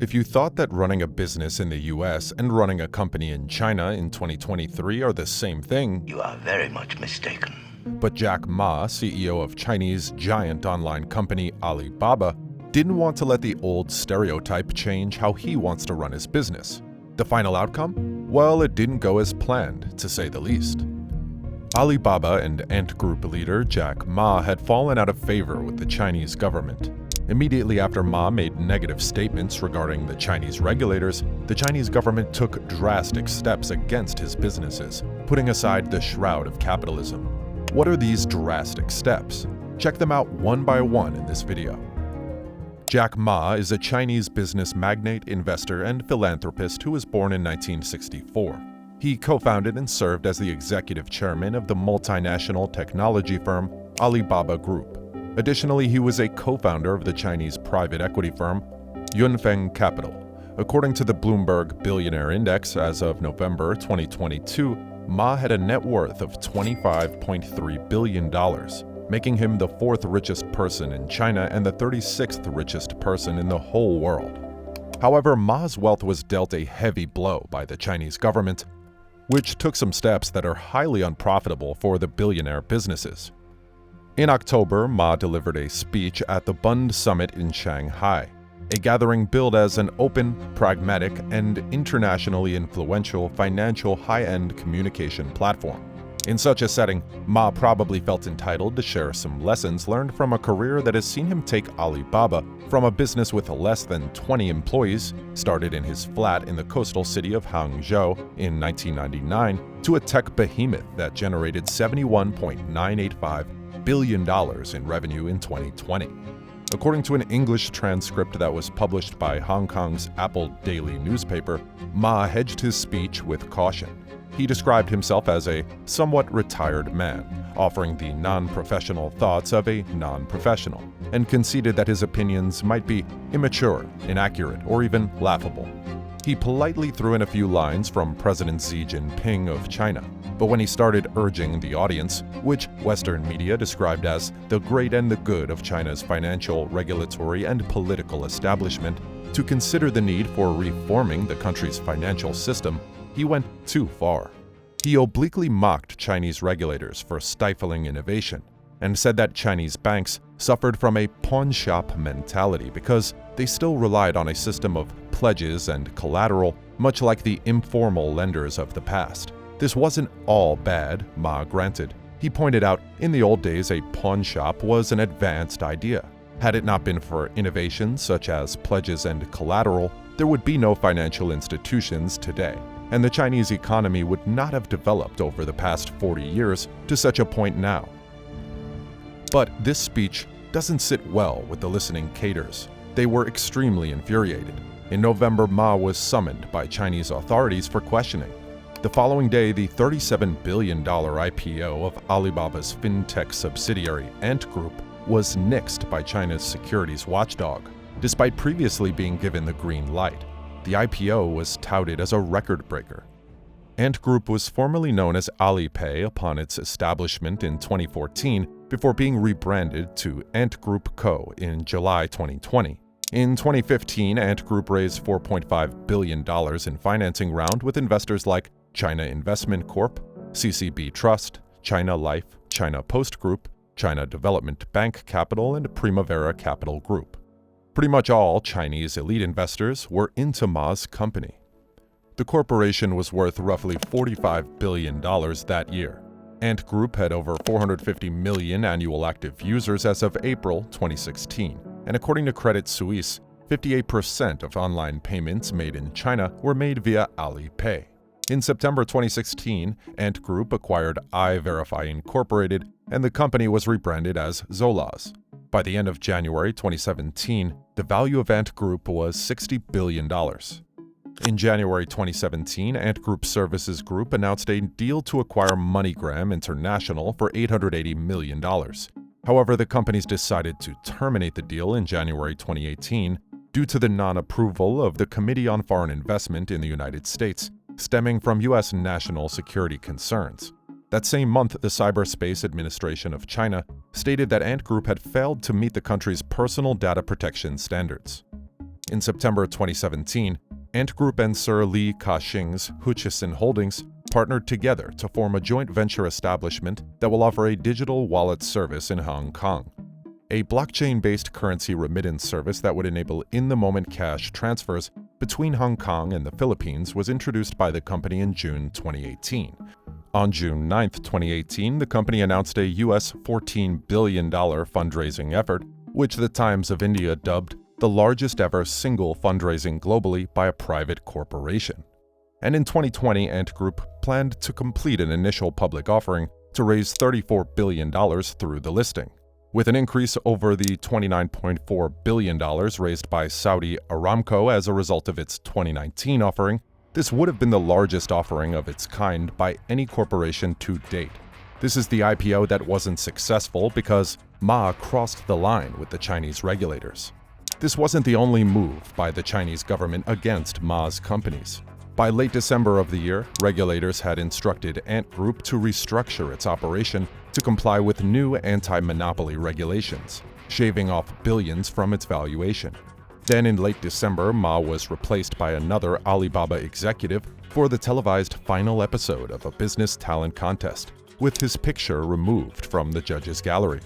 If you thought that running a business in the US and running a company in China in 2023 are the same thing, you are very much mistaken. But Jack Ma, CEO of Chinese giant online company Alibaba, didn't want to let the old stereotype change how he wants to run his business. The final outcome? Well, it didn't go as planned, to say the least. Alibaba and Ant Group leader Jack Ma had fallen out of favor with the Chinese government. Immediately after Ma made negative statements regarding the Chinese regulators, the Chinese government took drastic steps against his businesses, putting aside the shroud of capitalism. What are these drastic steps? Check them out one by one in this video. Jack Ma is a Chinese business magnate, investor, and philanthropist who was born in 1964. He co-founded and served as the executive chairman of the multinational technology firm Alibaba Group. Additionally, he was a co-founder of the Chinese private equity firm Yunfeng Capital. According to the Bloomberg Billionaire Index as of November 2022, Ma had a net worth of $25.3 billion, making him the fourth richest person in China and the 36th richest person in the whole world. However, Ma's wealth was dealt a heavy blow by the Chinese government, which took some steps that are highly unprofitable for the billionaire businesses. In October, Ma delivered a speech at the Bund Summit in Shanghai, a gathering billed as an open, pragmatic, and internationally influential financial high-end communication platform. In such a setting, Ma probably felt entitled to share some lessons learned from a career that has seen him take Alibaba from a business with less than 20 employees, started in his flat in the coastal city of Hangzhou in 1999, to a tech behemoth that generated $71.985 billion in revenue in 2020. According to an English transcript that was published by Hong Kong's Apple Daily newspaper, Ma hedged his speech with caution. He described himself as a somewhat retired man, offering the non-professional thoughts of a non-professional, and conceded that his opinions might be immature, inaccurate, or even laughable. He politely threw in a few lines from President Xi Jinping of China, but when he started urging the audience, which Western media described as the great and the good of China's financial, regulatory, and political establishment, to consider the need for reforming the country's financial system, he went too far. He obliquely mocked Chinese regulators for stifling innovation, and said that Chinese banks suffered from a pawn-shop mentality because they still relied on a system of pledges and collateral, much like the informal lenders of the past. This wasn't all bad, Ma granted. He pointed out, in the old days, a pawn-shop was an advanced idea. Had it not been for innovations such as pledges and collateral, there would be no financial institutions today, and the Chinese economy would not have developed over the past 40 years to such a point now. But this speech doesn't sit well with the listening cadres. They were extremely infuriated. In November, Ma was summoned by Chinese authorities for questioning. The following day, the $37 billion IPO of Alibaba's fintech subsidiary Ant Group was nixed by China's securities watchdog, despite previously being given the green light. The IPO was touted as a record breaker. Ant Group was formerly known as Alipay upon its establishment in 2014 before being rebranded to Ant Group Co. in July 2020. In 2015, Ant Group raised $4.5 billion in financing round with investors like China Investment Corp., CCB Trust, China Life, China Post Group, China Development Bank Capital, and Primavera Capital Group. Pretty much all Chinese elite investors were into Ma's company. The corporation was worth roughly $45 billion that year. Ant Group had over 450 million annual active users as of April 2016, and according to Credit Suisse, 58% of online payments made in China were made via Alipay. In September 2016, Ant Group acquired iVerify Incorporated, and the company was rebranded as Zolaz. By the end of January 2017, the value of Ant Group was $60 billion. In January 2017, Ant Group Services Group announced a deal to acquire MoneyGram International for $880 million. However, the companies decided to terminate the deal in January 2018 due to the non-approval of the Committee on Foreign Investment in the United States, stemming from U.S. national security concerns. That same month, the Cyberspace Administration of China stated that Ant Group had failed to meet the country's personal data protection standards. In September 2017, Ant Group and Sir Li Ka-shing's Hutchison Holdings partnered together to form a joint venture establishment that will offer a digital wallet service in Hong Kong. A blockchain-based currency remittance service that would enable in-the-moment cash transfers between Hong Kong and the Philippines was introduced by the company in June 2018. On June 9, 2018, the company announced a US $14 billion fundraising effort, which the Times of India dubbed the largest ever single fundraising globally by a private corporation. And in 2020, Ant Group planned to complete an initial public offering to raise $34 billion through the listing. With an increase over the $29.4 billion raised by Saudi Aramco as a result of its 2019 offering, this would have been the largest offering of its kind by any corporation to date. This is the IPO that wasn't successful because Ma crossed the line with the Chinese regulators. This wasn't the only move by the Chinese government against Ma's companies. By late December of the year, regulators had instructed Ant Group to restructure its operation to comply with new anti-monopoly regulations, shaving off billions from its valuation. Then in late December, Ma was replaced by another Alibaba executive for the televised final episode of a business talent contest, with his picture removed from the judges' gallery.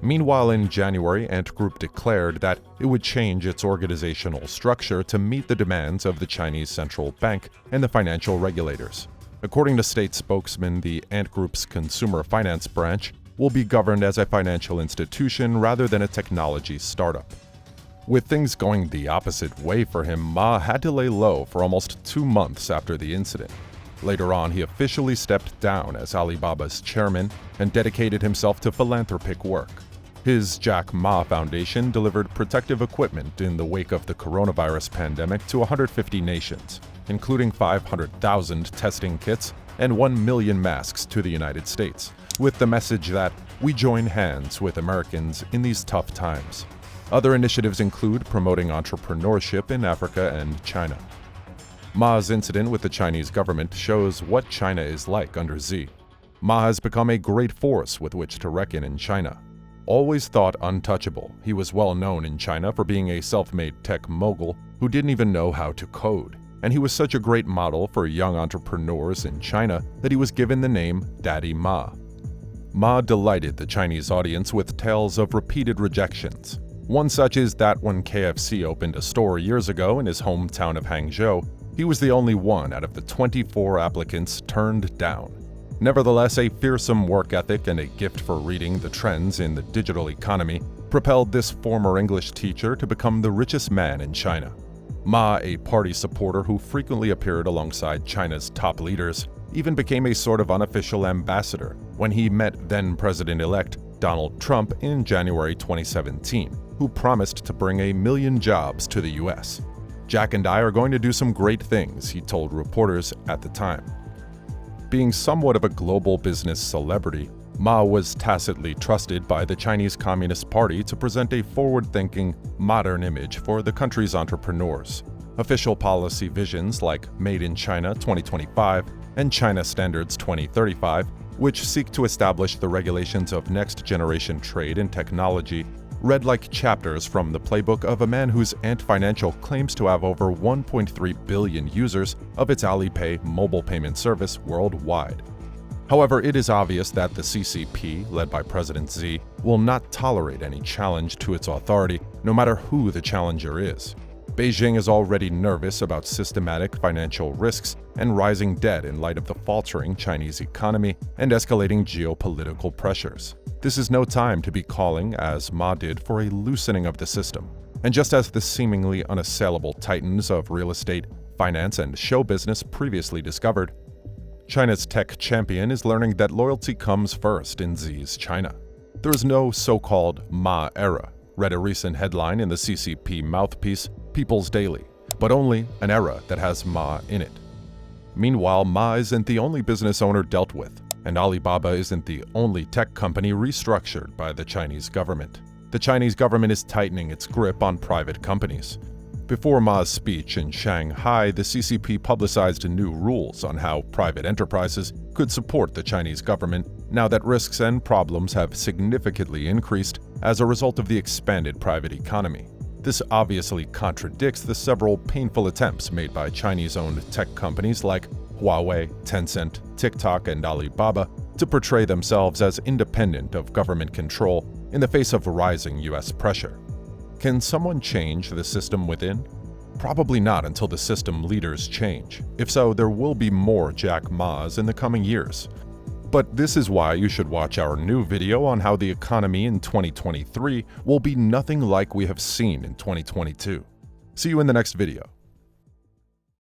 Meanwhile, in January, Ant Group declared that it would change its organizational structure to meet the demands of the Chinese central bank and the financial regulators. According to state spokesman, the Ant Group's consumer finance branch will be governed as a financial institution rather than a technology startup. With things going the opposite way for him, Ma had to lay low for almost 2 months after the incident. Later on, he officially stepped down as Alibaba's chairman and dedicated himself to philanthropic work. His Jack Ma Foundation delivered protective equipment in the wake of the coronavirus pandemic to 150 nations, including 500,000 testing kits and 1 million masks to the United States, with the message that we join hands with Americans in these tough times. Other initiatives include promoting entrepreneurship in Africa and China. Ma's incident with the Chinese government shows what China is like under Xi. Ma has become a great force with which to reckon in China. Always thought untouchable, he was well known in China for being a self-made tech mogul who didn't even know how to code. And he was such a great model for young entrepreneurs in China that he was given the name Daddy Ma. Ma delighted the Chinese audience with tales of repeated rejections. One such is that when KFC opened a store years ago in his hometown of Hangzhou, he was the only one out of the 24 applicants turned down. Nevertheless, a fearsome work ethic and a gift for reading the trends in the digital economy propelled this former English teacher to become the richest man in China. Ma, a party supporter who frequently appeared alongside China's top leaders, even became a sort of unofficial ambassador when he met then-President-elect Donald Trump in January 2017, who promised to bring 1 million jobs to the US. "Jack and I are going to do some great things," he told reporters at the time. Being somewhat of a global business celebrity, Ma was tacitly trusted by the Chinese Communist Party to present a forward-thinking, modern image for the country's entrepreneurs. Official policy visions like Made in China 2025 and China Standards 2035, which seek to establish the regulations of next-generation trade and technology, read like chapters from the playbook of a man whose Ant Financial claims to have over 1.3 billion users of its Alipay mobile payment service worldwide. However, it is obvious that the CCP, led by President Xi, will not tolerate any challenge to its authority, no matter who the challenger is. Beijing is already nervous about systematic financial risks and rising debt in light of the faltering Chinese economy and escalating geopolitical pressures. This is no time to be calling, as Ma did, for a loosening of the system. And just as the seemingly unassailable titans of real estate, finance, and show business previously discovered, China's tech champion is learning that loyalty comes first in Xi's China. There is no so-called Ma era, read a recent headline in the CCP mouthpiece, People's Daily, but only an era that has Ma in it. Meanwhile, Ma isn't the only business owner dealt with, and Alibaba isn't the only tech company restructured by the Chinese government. The Chinese government is tightening its grip on private companies. Before Ma's speech in Shanghai, the CCP publicized new rules on how private enterprises could support the Chinese government now that risks and problems have significantly increased as a result of the expanded private economy. This obviously contradicts the several painful attempts made by Chinese-owned tech companies like Huawei, Tencent, TikTok, and Alibaba to portray themselves as independent of government control in the face of rising US pressure. Can someone change the system within? Probably not until the system leaders change. If so, there will be more Jack Ma's in the coming years. But this is why you should watch our new video on how the economy in 2023 will be nothing like we have seen in 2022. See you in the next video.